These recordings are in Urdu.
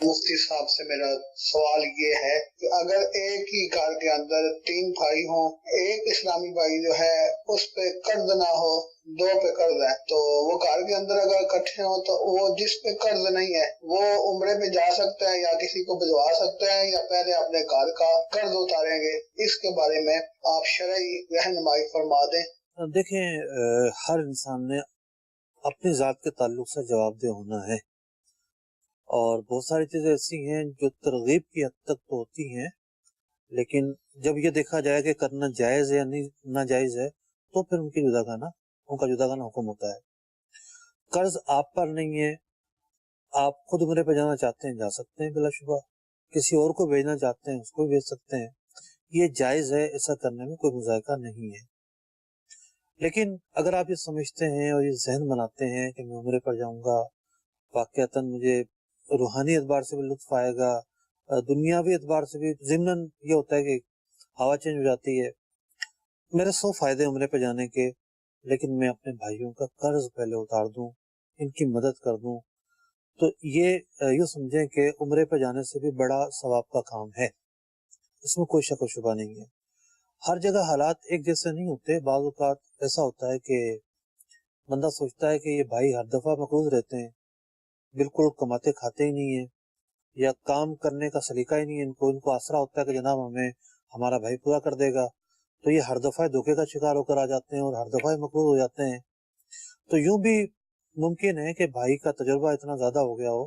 مفتی صاحب سے میرا سوال یہ ہے کہ اگر ایک ہی گھر کے اندر 3 بھائی ہوں، ایک اسلامی بھائی جو ہے اس پہ قرض نہ ہو، 2 پہ قرض ہے، تو وہ گھر کے اندر اگر اکٹھے ہوں تو وہ جس پہ قرض نہیں ہے وہ عمرے پہ جا سکتا ہے یا کسی کو بھجوا سکتا ہے، یا پہلے اپنے گھر کا قرض اتاریں گے؟ اس کے بارے میں آپ شرعی رہنمائی فرما دیں۔ دیکھیں، ہر انسان نے اپنی ذات کے تعلق سے جواب دہ ہونا ہے، اور بہت ساری چیزیں ایسی ہیں جو ترغیب کی حد تک تو ہوتی ہیں، لیکن جب یہ دیکھا جائے کہ کرنا جائز ہے یا نہیں ناجائز ہے تو پھر ان کا جداگانہ حکم ہوتا ہے۔ قرض آپ پر نہیں ہے، آپ خود عمرے پہ جانا چاہتے ہیں جا سکتے ہیں بلا شبہ، کسی اور کو بھیجنا چاہتے ہیں اس کو بھی بھیج سکتے ہیں، یہ جائز ہے، ایسا کرنے میں کوئی مذائقہ نہیں ہے۔ لیکن اگر آپ یہ سمجھتے ہیں اور یہ ذہن بناتے ہیں کہ میں عمرے پر جاؤں گا، واقعتاً مجھے روحانی اعتبار سے بھی لطف آئے گا، دنیاوی اعتبار سے بھی، ضمناً یہ ہوتا ہے کہ ہوا چینج ہو جاتی ہے، میرے 100 فائدے عمرے پہ جانے کے، لیکن میں اپنے بھائیوں کا قرض پہلے اتار دوں، ان کی مدد کر دوں، تو یہ سمجھیں کہ عمرے پہ جانے سے بھی بڑا ثواب کا کام ہے، اس میں کوئی شک و شبہ نہیں ہے۔ ہر جگہ حالات ایک جیسے نہیں ہوتے، بعض اوقات ایسا ہوتا ہے کہ بندہ سوچتا ہے کہ یہ بھائی ہر دفعہ مقروض رہتے ہیں، بالکل کماتے کھاتے ہی نہیں ہیں، یا کام کرنے کا سلیقہ ہی نہیں ہے، ان کو آسرا ہوتا ہے کہ جناب ہمیں ہمارا بھائی پورا کر دے گا، تو یہ ہر دفعہ دھوکے کا شکار ہو کر آ جاتے ہیں اور ہر دفعہ مقروض ہو جاتے ہیں۔ تو یوں بھی ممکن ہے کہ بھائی کا تجربہ اتنا زیادہ ہو گیا ہو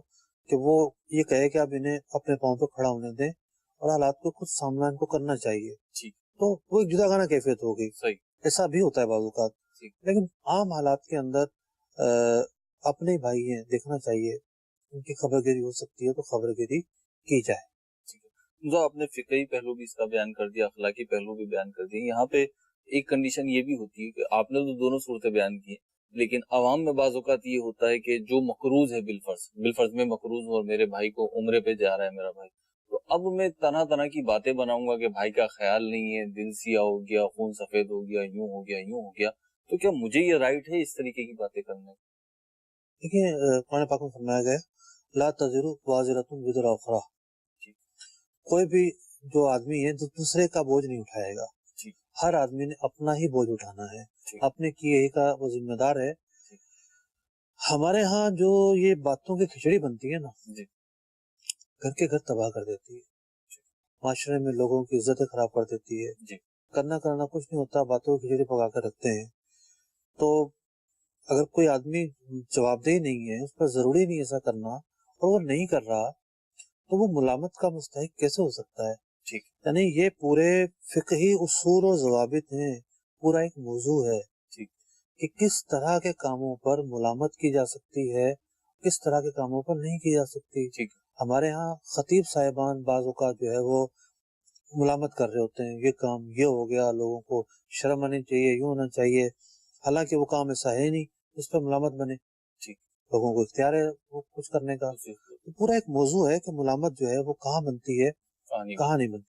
کہ وہ یہ کہے کہ اب انہیں اپنے پاؤں پہ کھڑا ہونے دیں اور حالات کو خود سامنا ان کو کرنا چاہیے، تو وہ ایک جداگانہ کیفیت ہوگی۔ ایسا بھی ہوتا ہے بعض اوقات، لیکن عام حالات کے اندر اپنے بھائی ہیں، دیکھنا چاہیے، ان کی خبر گیری ہو سکتی ہے تو خبر گیری کی جائے۔ جو آپ نے فقہی پہلو بھی اس کا بیان کر دیا، اخلاقی پہلو بھی بیان کر دیا، یہاں پہ ایک کنڈیشن یہ بھی ہوتی ہے کہ آپ نے تو دونوں صورتیں بیان کی ہیں، لیکن عوام میں بعض اوقات یہ ہوتا ہے کہ جو مقروض ہے بالفرض میں مقروض ہوں اور میرے بھائی کو عمرے پہ جا رہا ہے میرا بھائی، تو اب میں طرح طرح کی باتیں بناؤں گا کہ بھائی کا خیال نہیں ہے، دل سیاہ ہو گیا، خون سفید ہو گیا، یوں ہو گیا یوں ہو گیا، تو کیا مجھے یہ رائٹ ہے اس طریقے کی باتیں کرنے؟ دیکھیں، قرآن پاک میں فرمایا گیا لا تزر وازرۃ وزر اخری، کوئی بھی جو آدمی ہے جو دوسرے کا بوجھ نہیں اٹھائے گا، ہر آدمی نے اپنا ہی بوجھ اٹھانا ہے، اپنے کیے ہی کا وہ ذمہ دار ہے۔ ہمارے ہاں جو یہ باتوں کی کھچڑی بنتی ہے نا، گھر کے گھر تباہ کر دیتی ہے، معاشرے میں لوگوں کی عزتیں خراب کر دیتی ہے، کرنا کچھ نہیں ہوتا، باتوں کی کھچڑی پکا کر رکھتے ہیں۔ تو اگر کوئی آدمی جواب دہ نہیں ہے، اس پر ضروری نہیں ایسا کرنا، اور وہ نہیں کر رہا، تو وہ ملامت کا مستحق کیسے ہو سکتا ہے؟ یعنی یہ پورے فقہی اصول اور ضوابط ہیں، پورا ایک موضوع ہے کہ کس طرح کے کاموں پر ملامت کی جا سکتی ہے، کس طرح کے کاموں پر نہیں کی جا سکتی۔ ہمارے ہاں خطیب صاحبان بعض اوقات جو ہے وہ ملامت کر رہے ہوتے ہیں، یہ کام یہ ہو گیا، لوگوں کو شرم آنی چاہیے، یوں ہونا چاہیے، حالانکہ وہ کام ایسا ہے نہیں اس پہ ملامت بنے، لوگوں کو اختیار ہے وہ کچھ کرنے کا۔ پورا ایک موضوع ہے کہ ملامت جو ہے وہ کہاں بنتی ہے، کہاں نہیں بنتی۔